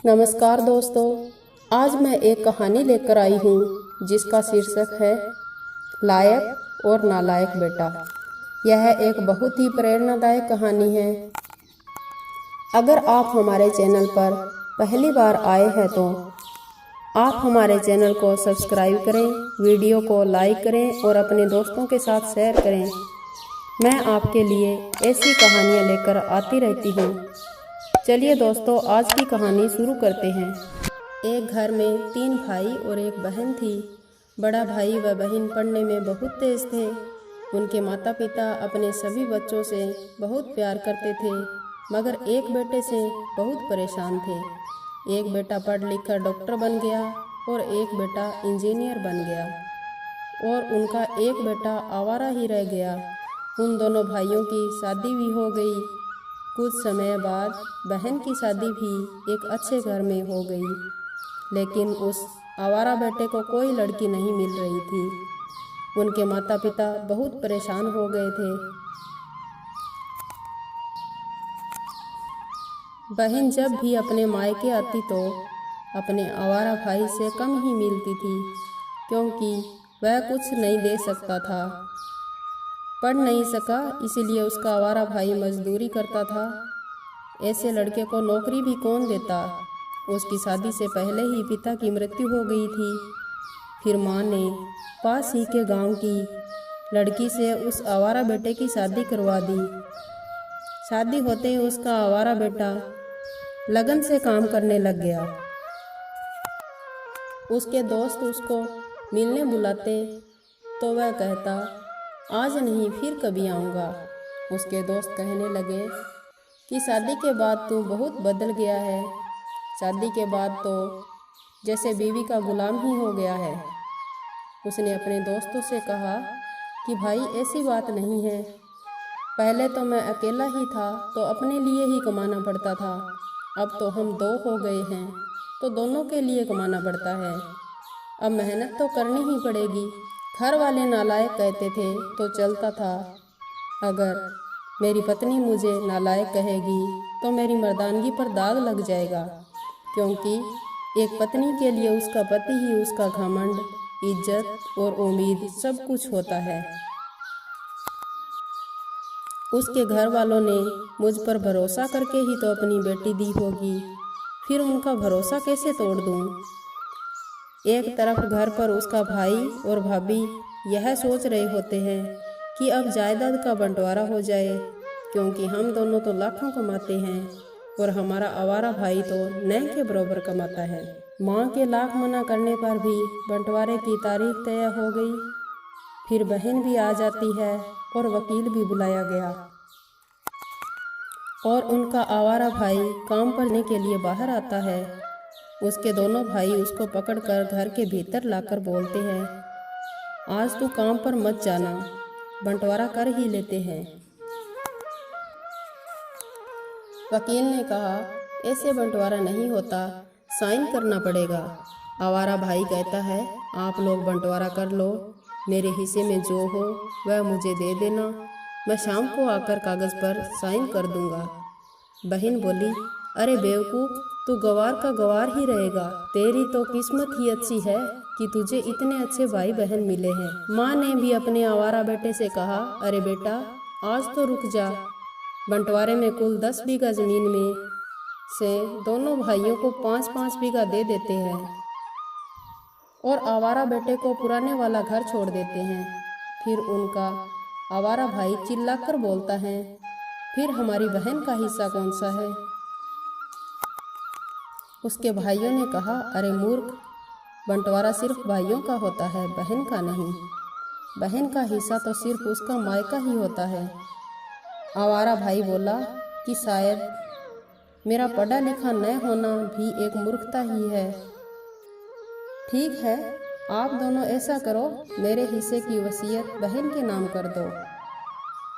नमस्कार दोस्तों, आज मैं एक कहानी लेकर आई हूँ जिसका शीर्षक है लायक और नालायक बेटा। यह एक बहुत ही प्रेरणादायक कहानी है। अगर आप हमारे चैनल पर पहली बार आए हैं तो आप हमारे चैनल को सब्सक्राइब करें, वीडियो को लाइक करें और अपने दोस्तों के साथ शेयर करें। मैं आपके लिए ऐसी कहानियाँ लेकर आती रहती हूँ। चलिए दोस्तों, आज की कहानी शुरू करते हैं। एक घर में 3 भाई और एक बहन थी। बड़ा भाई व बहन पढ़ने में बहुत तेज थे। उनके माता पिता अपने सभी बच्चों से बहुत प्यार करते थे, मगर एक बेटे से बहुत परेशान थे। एक बेटा पढ़ लिख कर डॉक्टर बन गया और एक बेटा इंजीनियर बन गया और उनका एक बेटा आवारा ही रह गया। उन दोनों भाइयों की शादी भी हो गई। कुछ समय बाद बहन की शादी भी एक अच्छे घर में हो गई, लेकिन उस आवारा बेटे को कोई लड़की नहीं मिल रही थी। उनके माता पिता बहुत परेशान हो गए थे। बहन जब भी अपने मायके आती तो अपने आवारा भाई से कम ही मिलती थी, क्योंकि वह कुछ नहीं दे सकता था। पढ़ नहीं सका, इसीलिए उसका आवारा भाई मजदूरी करता था। ऐसे लड़के को नौकरी भी कौन देता। उसकी शादी से पहले ही पिता की मृत्यु हो गई थी। फिर माँ ने पास ही के गांव की लड़की से उस आवारा बेटे की शादी करवा दी। शादी होते ही उसका आवारा बेटा लगन से काम करने लग गया। उसके दोस्त उसको मिलने बुलाते तो वह कहता, आज नहीं फिर कभी आऊँगा। उसके दोस्त कहने लगे कि शादी के बाद तू बहुत बदल गया है। शादी के बाद तो जैसे बीवी का गुलाम ही हो गया है। उसने अपने दोस्तों से कहा कि भाई ऐसी बात नहीं है। पहले तो मैं अकेला ही था तो अपने लिए ही कमाना पड़ता था। अब तो हम 2 हो गए हैं तो दोनों के लिए कमाना पड़ता है। अब मेहनत तो करनी ही पड़ेगी। घर वाले नालायक कहते थे तो चलता था। अगर मेरी पत्नी मुझे नालायक कहेगी तो मेरी मर्दानगी पर दाग लग जाएगा, क्योंकि एक पत्नी के लिए उसका पति ही उसका घमंड, इज्जत और उम्मीद सब कुछ होता है। उसके घर वालों ने मुझ पर भरोसा करके ही तो अपनी बेटी दी होगी, फिर उनका भरोसा कैसे तोड़ दूं? एक तरफ घर पर उसका भाई और भाभी यह सोच रहे होते हैं कि अब जायदाद का बंटवारा हो जाए, क्योंकि हम दोनों तो लाखों कमाते हैं और हमारा आवारा भाई तो न के बराबर कमाता है। माँ के लाख मना करने पर भी बंटवारे की तारीख तय हो गई। फिर बहन भी आ जाती है और वकील भी बुलाया गया और उनका आवारा भाई काम करने के लिए बाहर आता है। उसके दोनों भाई उसको पकड़कर घर के भीतर लाकर बोलते हैं, आज तू काम पर मत जाना, बंटवारा कर ही लेते हैं। वकील ने कहा, ऐसे बंटवारा नहीं होता, साइन करना पड़ेगा। आवारा भाई कहता है, आप लोग बंटवारा कर लो, मेरे हिस्से में जो हो वह मुझे दे देना, मैं शाम को आकर कागज़ पर साइन कर दूंगा। बहन बोली, अरे बेवकूफ़, तू गवार का गवार ही रहेगा। तेरी तो किस्मत ही अच्छी है कि तुझे इतने अच्छे भाई बहन मिले हैं। माँ ने भी अपने आवारा बेटे से कहा, अरे बेटा, आज तो रुक जा। बंटवारे में कुल 10 बीघा ज़मीन में से दोनों भाइयों को 5-5 बीघा दे देते हैं और आवारा बेटे को पुराने वाला घर छोड़ देते हैं। फिर उनका आवारा भाई चिल्लाकर बोलता है, फिर हमारी बहन का हिस्सा कौन सा है? उसके भाइयों ने कहा, अरे मूर्ख, बंटवारा सिर्फ भाइयों का होता है, बहन का नहीं। बहन का हिस्सा तो सिर्फ उसका मायका ही होता है। आवारा भाई बोला कि शायद मेरा पढ़ा लिखा न होना भी एक मूर्खता ही है। ठीक है, आप दोनों ऐसा करो, मेरे हिस्से की वसीयत बहन के नाम कर दो।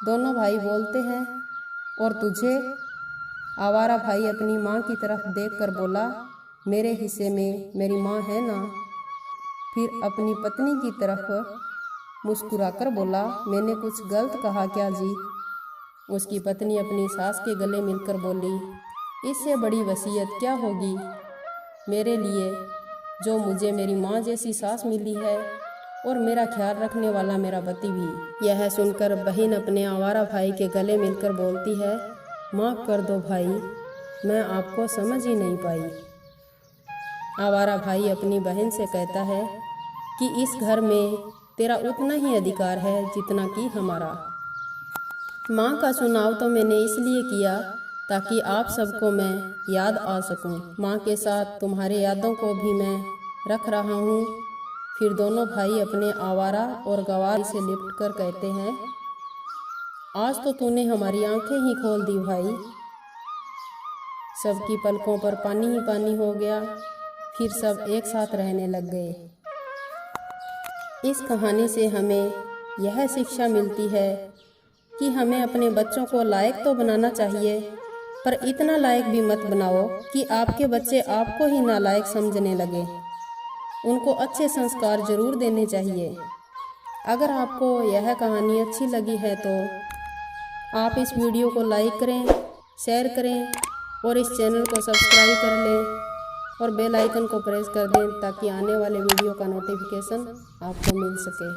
दोनों भाई बोलते हैं, और तुझे? आवारा भाई अपनी माँ की तरफ देखकर बोला, मेरे हिस्से में मेरी माँ है ना। फिर अपनी पत्नी की तरफ मुस्कुराकर बोला, मैंने कुछ गलत कहा क्या जी? उसकी पत्नी अपनी सास के गले मिलकर बोली, इससे बड़ी वसीयत क्या होगी? मेरे लिए, जो मुझे मेरी माँ जैसी सास मिली है और मेरा ख्याल रखने वाला मेरा पति भी। यह सुनकर बहन अपने आवारा भाई के गले मिलकर बोलती है, माफ़ कर दो भाई, मैं आपको समझ ही नहीं पाई। आवारा भाई अपनी बहन से कहता है कि इस घर में तेरा उतना ही अधिकार है जितना कि हमारा। माँ का चुनाव तो मैंने इसलिए किया ताकि आप सबको मैं याद आ सकूं। माँ के साथ तुम्हारे यादों को भी मैं रख रहा हूँ। फिर दोनों भाई अपने आवारा और गवार से लिपट कर कहते हैं, आज तो तूने हमारी आंखें ही खोल दी भाई। सबकी पलकों पर पानी ही पानी हो गया। फिर सब एक साथ रहने लग गए। इस कहानी से हमें यह शिक्षा मिलती है कि हमें अपने बच्चों को लायक तो बनाना चाहिए, पर इतना लायक भी मत बनाओ कि आपके बच्चे आपको ही नालायक समझने लगे। उनको अच्छे संस्कार जरूर देने चाहिए। अगर आपको यह कहानी अच्छी लगी है तो आप इस वीडियो को लाइक करें, शेयर करें और इस चैनल को सब्सक्राइब कर लें और बेल आइकन को प्रेस कर दें ताकि आने वाले वीडियो का नोटिफिकेशन आपको मिल सके।